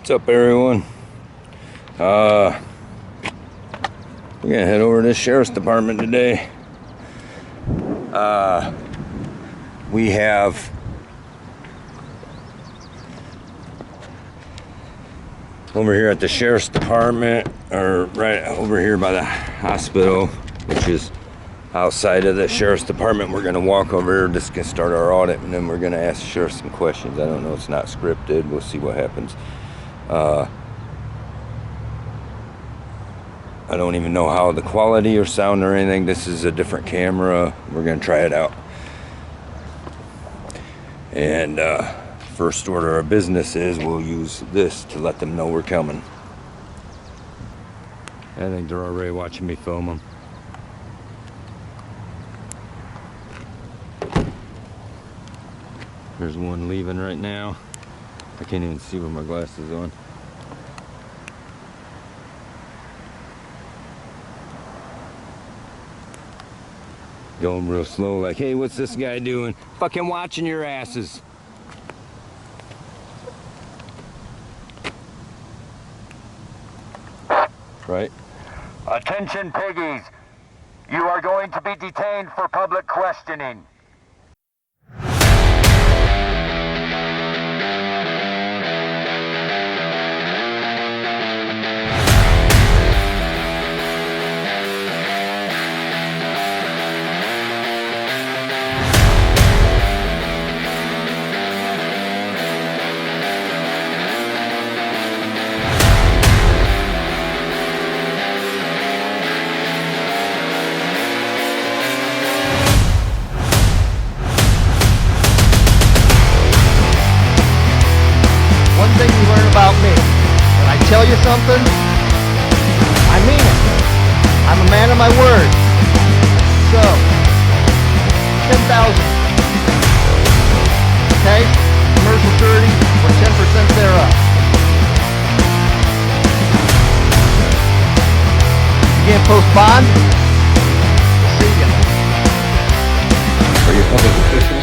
What's up, everyone? We're gonna head over to the sheriff's department today. We have over here at the sheriff's department, or right over here by the hospital, which is outside of the sheriff's department. We're gonna walk over here, just gonna start our audit, and then we're gonna ask the sheriff some questions. I don't know, it's not scripted. We'll see what happens. I don't even know how the quality or sound or anything. This is a different camera. We're gonna try it out. And first order of business is we'll use this to let them know we're coming. I think they're already watching me film them. There's one leaving right now. I can't even see with my glasses on. Going real slow, like, hey, what's this guy doing? Fucking watching your asses. Right? Attention, piggies. You are going to be detained for public questioning. Thing you learn about me. When I tell you something, I mean it. I'm a man of my word. So, 10,000. Okay? Commercial surety or 10% thereof. You can't post bond? See ya. Are you a public official?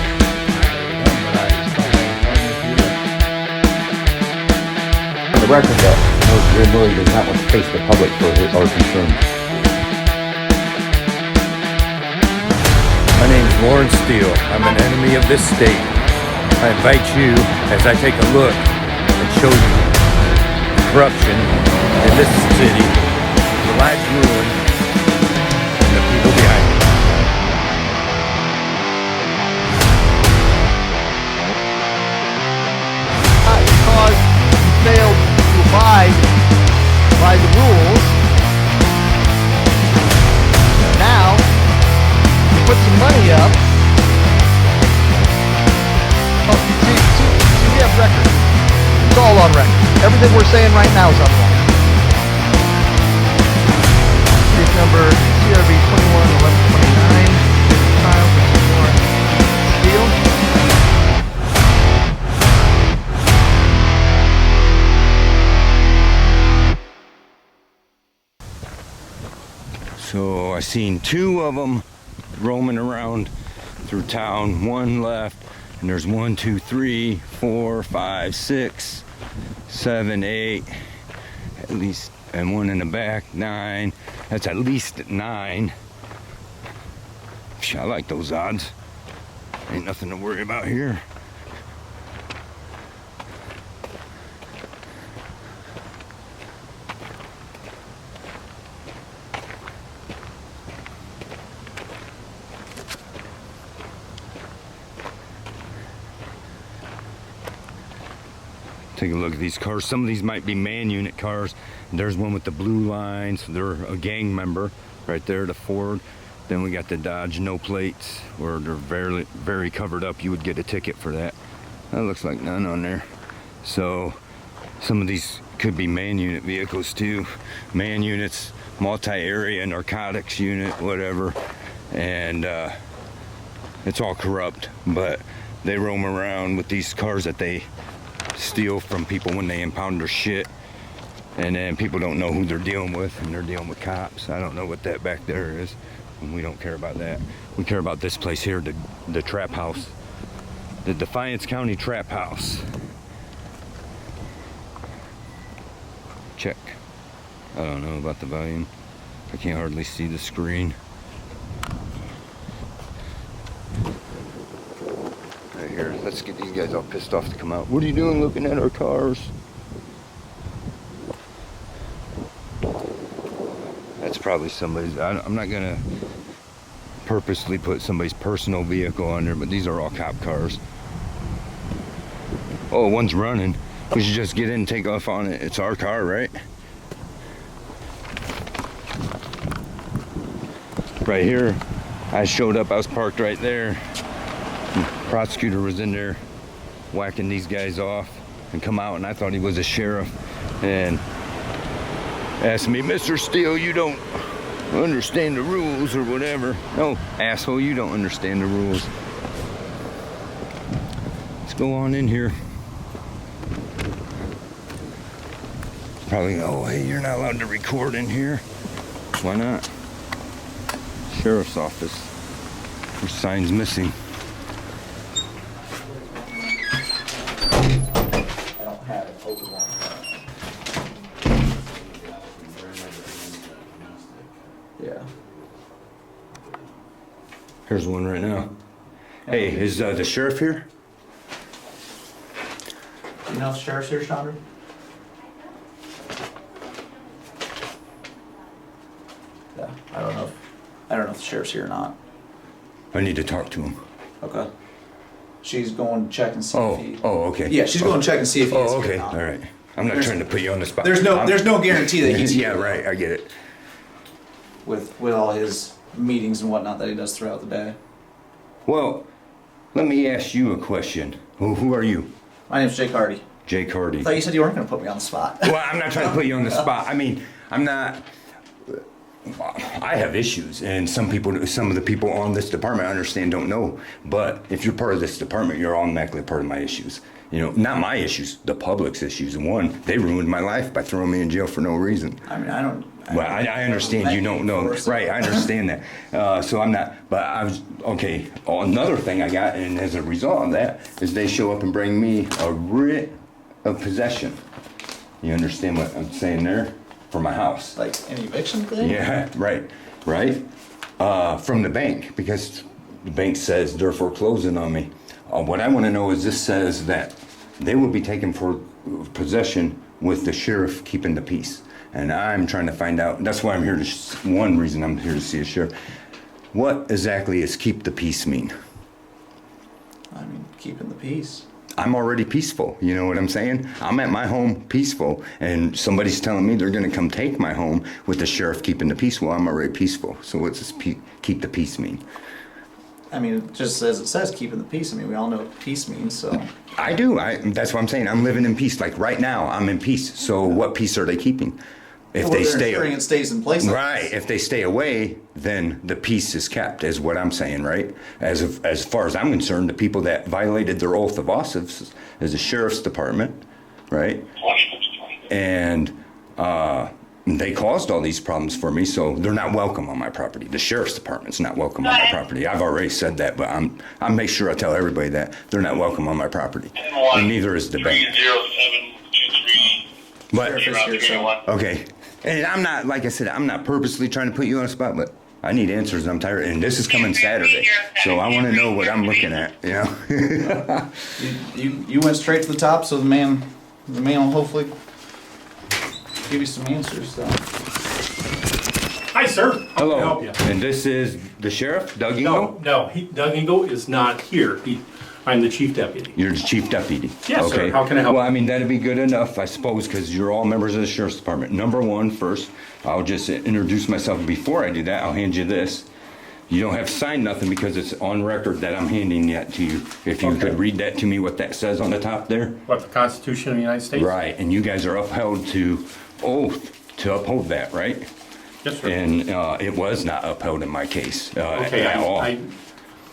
The record that Greg Murray does not want to face the public for our concerns. My name's Lawrence Steele. I'm an enemy of this state. I invite you, as I take a look and show you corruption in this city, the lives ruined, and the people behind it. Because you failed to abide by the rules. Now, you put some money up. Oh, see, we have record. It's all on record. Everything we're saying right now is on record. Case number CRV 211129. Trial for Lawrence Steele. So I seen two of them roaming around through town. One left, and there's 1, 2, 3, 4, 5, 6, 7, 8, at least, and one in the back, 9. That's at least 9. I like those odds. Ain't nothing to worry about here. Take a look at these cars. Some of these might be man unit cars. There's one with the blue lines. They're a gang member right there, the Ford. Then we got the Dodge no plates, where they're very, very covered up. You would get a ticket for that. That looks like none on there. So some of these could be man unit vehicles too. Man units, multi-area narcotics unit, whatever. And it's all corrupt, but they roam around with these cars that they steal from people when they impound their shit, and then people don't know who they're dealing with, and they're dealing with cops. I don't know what that back there is, and we don't care about that. We care about this place here, the trap house, the Defiance County Trap House. check. I don't know about the volume. I can't hardly see the screen. Right here, let's get these guys all pissed off to come out. What are you doing looking at our cars? That's probably somebody's. I'm not gonna purposely put somebody's personal vehicle on there, but these are all cop cars. Oh, one's running. We should just get in and take off on it. It's our car, right? Right here, I showed up, I was parked right there. The prosecutor was in there whacking these guys off and come out, and I thought he was a sheriff and asked me, Mr. Steele, you don't understand the rules or whatever. No, asshole, you don't understand the rules. Let's go on in here. Probably, oh, hey, you're not allowed to record in here. Why not? Sheriff's office. There's signs missing. I don't have it open. Yeah. Here's one right now. Hey, is the sheriff here? You know if the sheriff's here, Chandra? Yeah, I don't know if the sheriff's here or not. I need to talk to him. Okay. She's going to check and see if he. Oh, okay. Yeah, she's going to check and see if he's Oh, here okay. or not. All right. I'm not trying to put you on the spot. There's no guarantee that he's Yeah, here right. I get it. with all his meetings and whatnot that he does throughout the day. Well, let me ask you a question. Who are you? My name's Jake Hardy. Jake Hardy. I thought you said you weren't going to put me on the spot. Well, I'm not trying to put you on the spot. I mean, I'm not. I have issues, and some of the people on this department I understand don't know. But if you're part of this department, you're automatically a part of my issues. You know, not my issues, the public's issues. And one, they ruined my life by throwing me in jail for no reason. I mean, I don't. Well, I understand you don't know. Right, I understand that. So I'm not, but I was, okay, another thing I got, and as a result of that, is they show up and bring me a writ of possession. You understand what I'm saying there? For my house. Like an eviction thing? Yeah, right. From the bank, because the bank says they're foreclosing on me. What I want to know is this says that they will be taken for possession with the sheriff keeping the peace. And I'm trying to find out, that's why I'm here to, one reason I'm here to see a sheriff. What exactly does keep the peace mean? I mean, keeping the peace. I'm already peaceful, you know what I'm saying? I'm at my home peaceful, and somebody's telling me they're gonna come take my home with the sheriff keeping the peace. Well, I'm already peaceful. So what's this keep the peace mean? I mean, it just says it says keeping the peace. I mean, we all know what peace means, so. I do. That's what I'm saying. I'm living in peace. Like right now, I'm in peace. So what peace are they keeping? If Well, they they're stay, ensuring it stays in place. like right? this. If they stay away, then the peace is kept. Is what I'm saying, right? As far as I'm concerned, the people that violated their oath of office is the sheriff's department, right? And they caused all these problems for me, so they're not welcome on my property. The sheriff's department's not welcome on my property. I've already said that, but I make sure I tell everybody that they're not welcome on my property, and neither is the bank. But Sheriff is here, so. okay, and I'm not, like I said, I'm not purposely trying to put you on the spot, but I need answers. And I'm tired, and this is coming Saturday, so I want to know what I'm looking at. You know. You went straight to the top, so the man will hopefully give you some answers. So. Hi, sir. How Hello. can I help you? And this is the sheriff, Doug No, Ingo? Doug Ingo is not here. I'm the chief deputy. You're the chief deputy. Yes, sir. How can I help Well, you? I mean, that'd be good enough, I suppose, because you're all members of the sheriff's department. Number one, first, I'll just introduce myself. Before I do that, I'll hand you this. You don't have to sign nothing because it's on record that I'm handing that to you. If you Okay. could read that to me, what that says on the top there. What, the Constitution of the United States? Right, and you guys are upheld to oath to uphold that, right? Yes, sir. And it was not upheld in my case Okay, at all.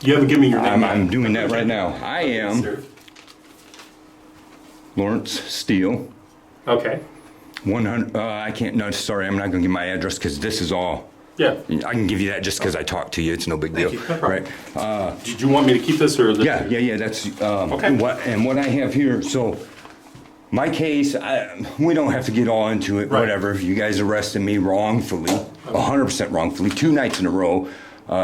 you haven't given me your name. I'm yet. doing that right now. I am Sir. Lawrence Steele. Okay, 100. I can't. No, sorry. I'm not going to give my address because this is all. yeah. I can give you that just because I talked to you. It's no big Thank deal, you, no problem. right? Did you want me to keep this or? Yeah. That's Okay. what I have here. So My case, we don't have to get all into it, Right. whatever. You guys arrested me wrongfully, 100% wrongfully, 2 nights in a row.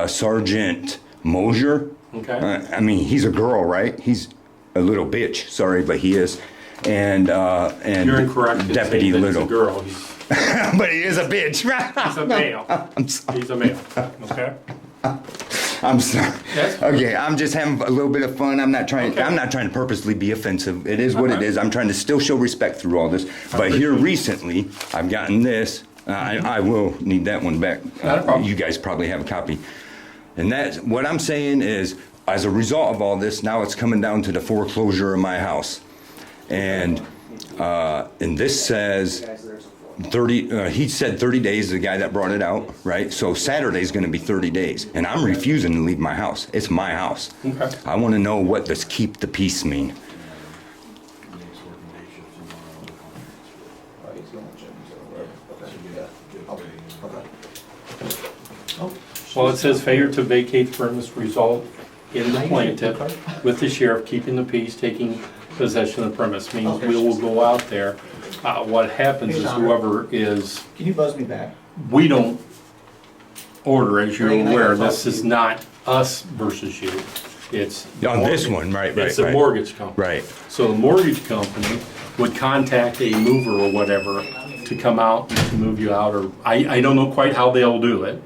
Sergeant Mosier. Okay. I mean, he's a girl, right? He's a little bitch, sorry, but he is. And You're incorrect. in Deputy saying that Little. He's a girl. He's But he is a bitch. a male. I'm sorry. He's a male. Okay. I'm sorry. That's- Okay, I'm just having a little bit of fun. I'm not trying. Okay. I'm not trying to purposely be offensive. It is what it Okay. is. I'm trying to still show respect through all this. But here recently, I've gotten this. I will need that one back. Not a problem. You guys probably have a copy. And that's what I'm saying is, as a result of all this, now it's coming down to the foreclosure of my house, and this says 30, he said 30 days, the guy that brought it out, right? So Saturday's gonna be 30 days, and I'm refusing to leave my house. It's my house. Okay. I wanna know what does keep the peace mean? Well, it says failure to vacate the premise result in the plaintiff with the sheriff keeping the peace, taking possession of the premise. Means we will go out there. What happens is whoever is, Can you buzz me back? we don't order, as you're Reagan, I aware, gotta talk this to is you. not us versus you. It's. On this one, right, It's a right. mortgage company. Right. So the mortgage company would contact a mover or whatever to come out and to move you out, or I don't know quite how they'll do it.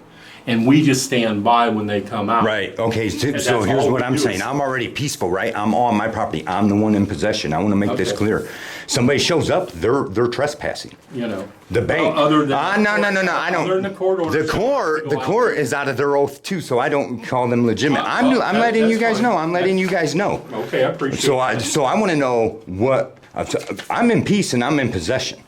And we just stand by when they come out. Right, okay, so that's here's all what we I'm do saying. is- I'm already peaceful, right? I'm on my property. I'm the one in possession. I wanna make this Okay. clear. Somebody shows up, they're trespassing. You know. The bank. Other than. No, I don't. Other than the court order. The court is out of their oath too, so I don't call them legitimate. I'm letting you that's guys know. fine. I'm letting you guys know. Okay, I appreciate So I want to know what I'm in peace and I'm in possession.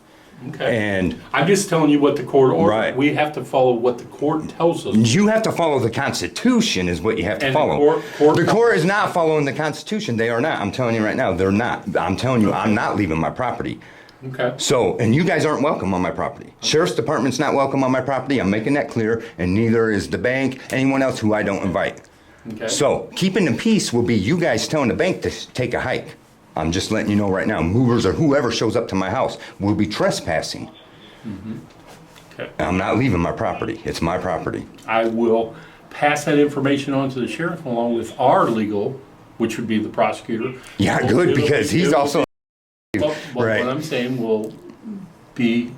Okay. And I'm just telling you what the court ordered. Right. We have to follow what the court tells us. you have to follow the Constitution, is what you have to And the follow. court- The court is not following the Constitution. They are not. I'm telling you right now, they're not. I'm telling you, I'm not leaving my property. Okay. So, and you guys aren't welcome on my property. Sheriff's Department's not welcome on my property. I'm making that clear, and neither is the bank, anyone else who I don't invite. Okay. So, keeping the peace will be you guys telling the bank to take a hike. I'm just letting you know right now, movers or whoever shows up to my house will be trespassing. Okay. I'm not leaving my property. It's my property. I will pass that information on to the sheriff along with our legal, which would be the prosecutor. Yeah, Well, good, it'll because be- he's it'll also. be- Well, Right. what I'm saying will be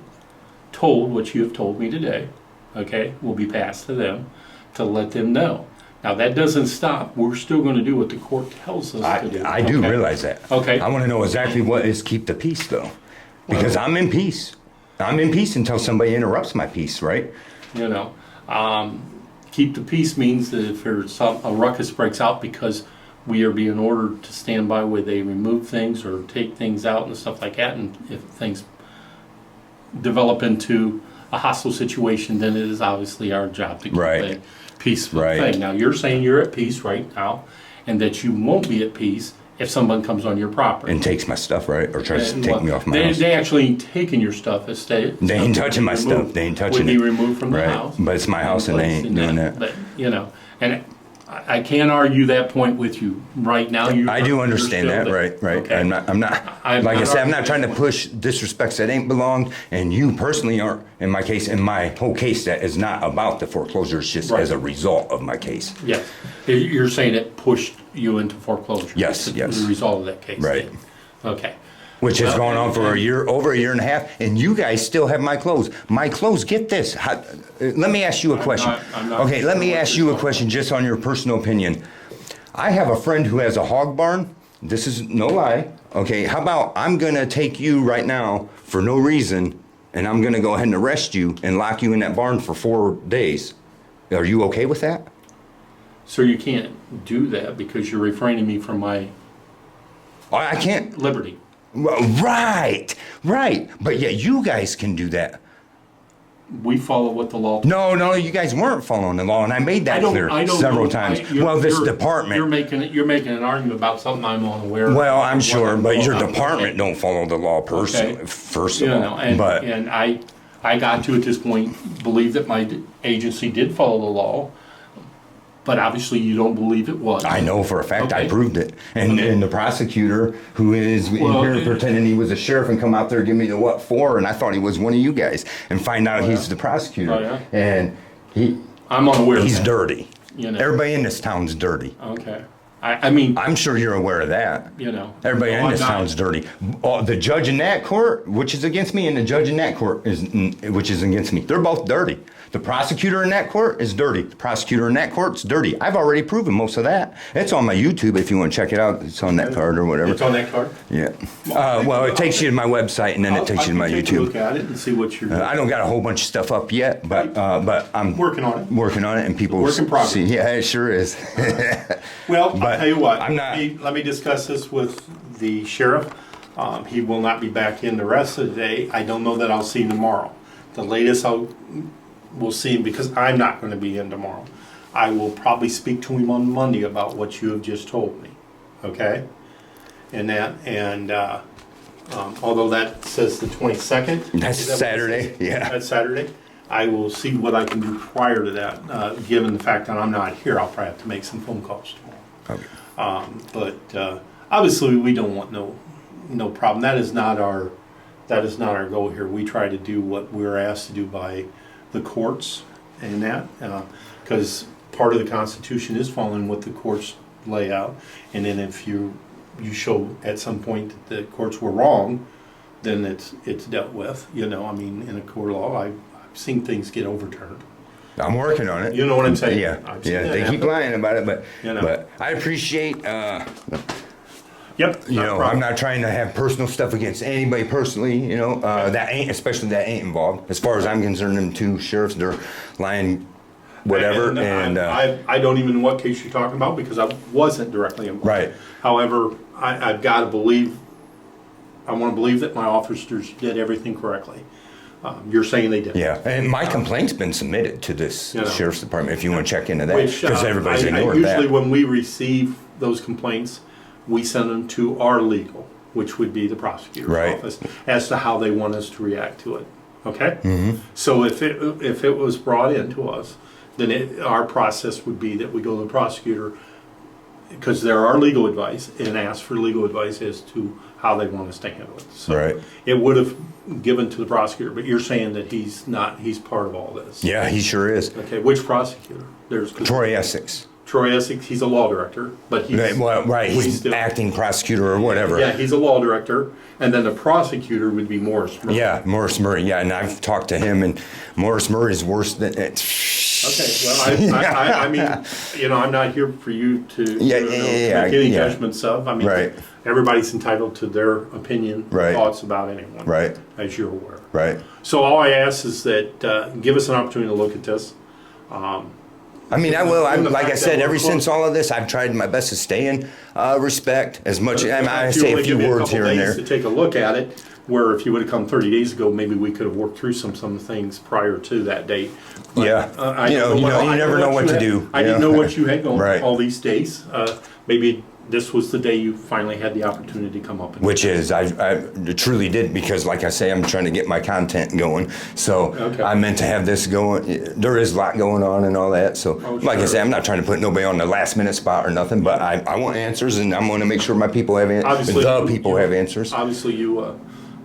told what you have told me today, okay, will be passed to them to let them know. Now, that doesn't stop. We're still going to do what the court tells us to do. I do okay? realize that. Okay. I want to know exactly what is keep the peace, though. Because I'm in peace. I'm in peace until somebody interrupts my peace, right? You know, keep the peace means that if there's a ruckus breaks out because we are being ordered to stand by where they remove things or take things out and stuff like that, and if things develop into a hostile situation, then it is obviously our job to keep Right. a peaceful Right. thing. Now, you're saying you're at peace right now, and that you won't be at peace if someone comes on your property. And takes my stuff, right? Or tries to And take what- me off my they, house. They actually ain't taking your stuff. It's They ain't touching my stuff. removed. They ain't touching Would it. be removed from the Right. house. But it's my house and they ain't placed in doing that. But, you know, and I can't argue that point with you right now. I do understand that, right, right. Okay. I'm not, I'm like I not said, I'm not arguing trying to that. push disrespects that ain't belonged, and you personally aren't, in my case, in my whole case, that is not about the foreclosure, it's just Right. as a result of my case. Yes. You're saying it pushed you into foreclosure? Yes, yes. The result of that case? Right. then. Okay. Which has Well, gone on for over a year and a half, and you guys still have my clothes. My clothes, get this. Let me ask you a question. I'm not Okay, let sure me what ask you're you a talking question just on your personal opinion. I have a friend who has a hog barn. This is no lie. Okay, how about I'm gonna take you right now for no reason, and I'm gonna go ahead and arrest you and lock you in that barn for 4 days. Are you okay with that? So you can't do that because you're refraining me from my I can't. liberty. Well, right. But yeah, you guys can do that. We follow what the law. No, you guys weren't following the law, and I made that clear several know. times. You're- Well, this you're- department. You're making an argument about something I'm unaware of. Well, I'm What sure, I'm but going your on. department Okay. don't follow the law personally, Okay. first You of know, all. and But I got to at this point believe that my agency did follow the law. But obviously you don't believe it was. I know for a fact I Okay. proved it. And Okay. and the prosecutor who is Well, in here pretending he was a sheriff and come out there and give me the what for, and I thought he was one of you guys, and find out Oh, he's yeah? the prosecutor. Oh, yeah? And I'm unaware he's of that. dirty. You know. Everybody in this town's dirty. Okay. I mean, I'm sure you're aware of that. you know. Everybody No, in I'm this not. town's dirty. The judge in that court, which is against me, and the judge in that court which is against me. They're both dirty. The prosecutor in that court is dirty. The prosecutor in that court's dirty. I've already proven most of that. It's on my YouTube if you want to check it out. It's on that card or whatever. It's on that card? Yeah. Well, it takes you to my website and then it takes you to my I can take a look YouTube. at it and see what you're I don't got a whole bunch of stuff up yet, but I'm working on it. working on it, and people Work in progress. see. Yeah, it sure is. Well, I'll But tell you what. I'm not- Let me discuss this with the sheriff. He will not be back in the rest of the day. I don't know that I'll see him tomorrow. The latest we'll see him, because I'm not going to be in tomorrow. I will probably speak to him on Monday about what you have just told me. Okay? Although that says the 22nd. That's is that what it Saturday, says? yeah. That's Saturday. I will see what I can do prior to that. Given the fact that I'm not here, I'll probably have to make some phone calls tomorrow. Okay. But obviously, we don't want no problem. That is not our goal here. We try to do what we're asked to do by the courts, and that because part of the Constitution is following what the courts lay out. And then if you show at some point that the courts were wrong, then it's dealt with. You know, I mean, in a court of law, I've seen things get overturned. I'm working on it. You know what I'm saying? Yeah, I've seen yeah. that They keep happen. lying about it, but You know. but I appreciate. Yep. You not a know, problem. I'm not trying to have personal stuff against anybody personally. You know, that ain't involved. As far as I'm concerned, them two sheriffs, they're lying, whatever. And I don't even know what case you're talking about because I wasn't directly involved. Right. However, I've got to believe. I want to believe that my officers did everything correctly. You're saying they did. yeah, and my complaint's been submitted to this You know. sheriff's department. If you want to check into that, Which because everybody's I ignoring usually that. when we receive those complaints, we send them to our legal, which would be the prosecutor's Right. office, as to how they want us to react to it. Okay. Mm-hmm. So if it was brought in to us, then our process would be that we go to the prosecutor, because they're our legal advice, and ask for legal advice as to how they want us to handle it. So Right. it would have given to the prosecutor, but you're saying that he's part of all this. Yeah, he sure is. Okay, which prosecutor? There's Troy Essex. Troy Essex, he's a law director, but he's... Right, well, right, we he's still- acting prosecutor or whatever. Yeah, he's a law director, and then the prosecutor would be Morris Murray. Yeah, Morris Murray. Yeah, and I've talked to him, and Morris Murray is worse than it. Okay, well, I mean, you know, I'm not here for you to Yeah, you know, yeah, make any yeah. judgments of. I mean, Right. everybody's entitled to their opinion, Right. thoughts about anyone, Right. as you're aware. Right. So all I ask is that give us an opportunity to look at this. I mean, I will. Given the Like I fact said, that ever we're since close- all of this, I've tried my best to stay in respect as much. But I if you say a only few give me words couple here and days there. to take a look at it, where if you would have come 30 days ago, maybe we could have worked through some things prior to that date. But, Yeah. I You don't know, you I never know what you to had- do, I you didn't know? know what you had going Right. all these days. Maybe this was the day you finally had the opportunity to come up. And Which is, I truly did, because like I say, I'm trying to get my content going. So Okay. I meant to have this going. There is a lot going on and all that. So Oh, like I sure. say, I'm not trying to put nobody on the last minute spot or nothing, but I want answers, and I'm going to make sure my people have Obviously, people have answers. Obviously, you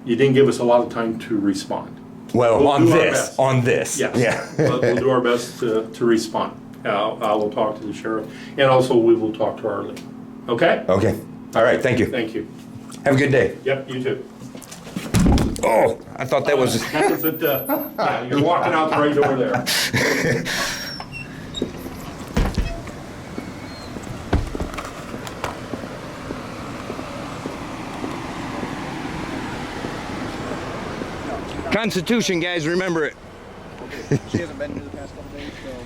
didn't give us a lot of time to respond. Well, We'll on do our this, best. on this. Yes. Yeah. But we'll do our best to respond. I will talk to the sheriff, and also we will talk to our legal. Okay? Okay. All right. Thank you. Thank you. Have a good day. Yep, you too. Oh, I thought that was. That was it, yeah, you're walking out the right door there. Constitution, guys, remember it. She hasn't been here the past couple days, so.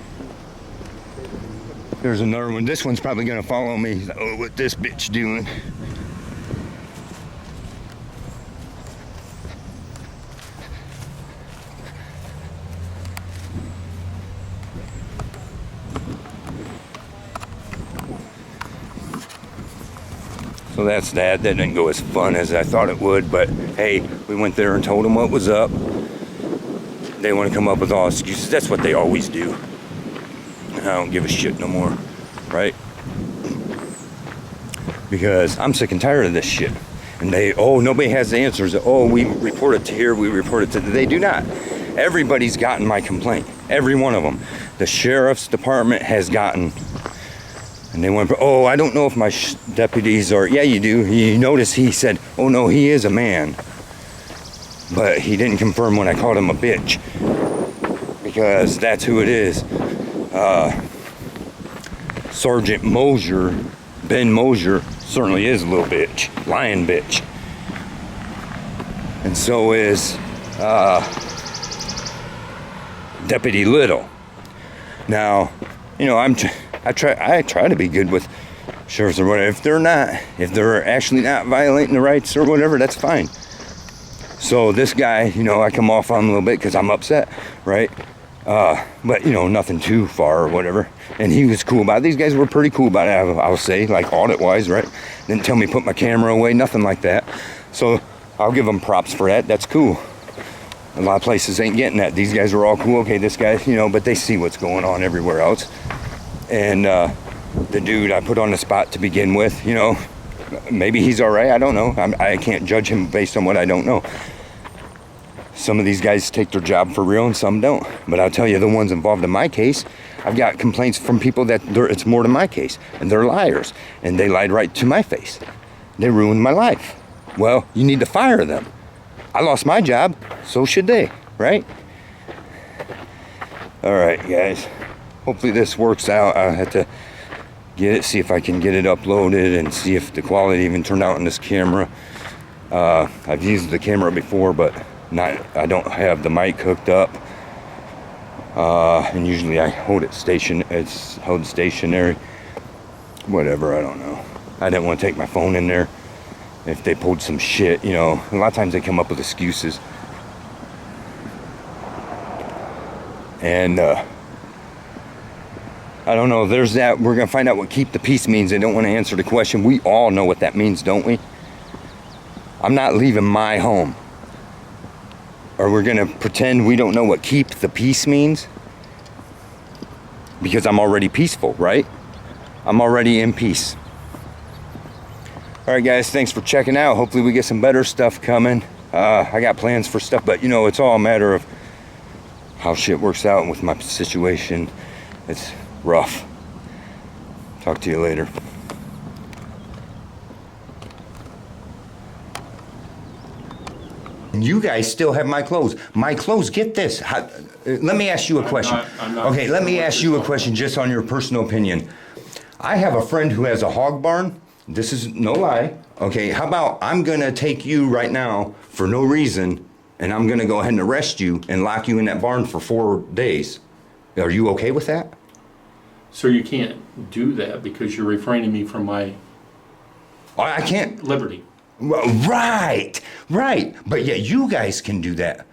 There's another one. This one's probably gonna follow me. Oh, what this bitch doing? So that's that. That didn't go as fun as I thought it would, but hey, we went there and told them what was up. They want to come up with all excuses. That's what they always do. I don't give a shit no more, right? Because I'm sick and tired of this shit. And nobody has the answers. Oh, we report it to here, we report it to... They do not. Everybody's gotten my complaint. Every one of them. The sheriff's department has gotten... And they went, oh, I don't know if my deputies are... Yeah, you do. You notice he said, oh, no, he is a man. But he didn't confirm when I called him a bitch. Because that's who it is. Sergeant Mosier, Ben Mosier, certainly is a little bitch. Lying bitch. And so is Deputy Little. Now, you know, I try to be good with sheriffs or whatever. If they're actually not violating the rights or whatever, that's fine. So this guy, you know, I come off on him a little bit because I'm upset, right? But, you know, nothing too far or whatever. And he was cool about it. These guys were pretty cool about it, I'll say, like audit-wise, right? Didn't tell me to put my camera away, nothing like that. So I'll give them props for that. That's cool. A lot of places ain't getting that. These guys were all cool. Okay, this guy, you know, but they see what's going on everywhere else. And the dude I put on the spot to begin with, you know, maybe he's all right. I don't know. I can't judge him based on what I don't know. Some of these guys take their job for real and some don't. But I'll tell you, the ones involved in my case, I've got complaints from people that it's more to my case. And they're liars. And they lied right to my face. They ruined my life. Well, you need to fire them. I lost my job, so should they, right? All right, guys. Hopefully this works out. I have to get it, see if I can get it uploaded and see if the quality even turned out on this camera. I've used the camera before, but I don't have the mic hooked up. And usually I hold it held stationary. Whatever, I don't know. I didn't want to take my phone in there if they pulled some shit, you know. A lot of times they come up with excuses. And I don't know, there's that. We're going to find out what keep the peace means. They don't want to answer the question. We all know what that means, don't we? I'm not leaving my home. Or we're going to pretend we don't know what keep the peace means? Because I'm already peaceful, right? I'm already in peace. All right, guys, thanks for checking out. Hopefully we get some better stuff coming. I got plans for stuff, but, you know, it's all a matter of how shit works out with my situation. It's rough. Talk to you later. And you guys still have my clothes. My clothes, get this. Let me ask you a question. Okay, let me ask you a question just on your personal opinion. I have a friend who has a hog barn. This is no lie. Okay, how about I'm gonna take you right now for no reason, and I'm gonna go ahead and arrest you and lock you in that barn for 4 days. Are you okay with that? So you can't do that because you're refraining me from my I can't. liberty. Well, right. But yeah, you guys can do that.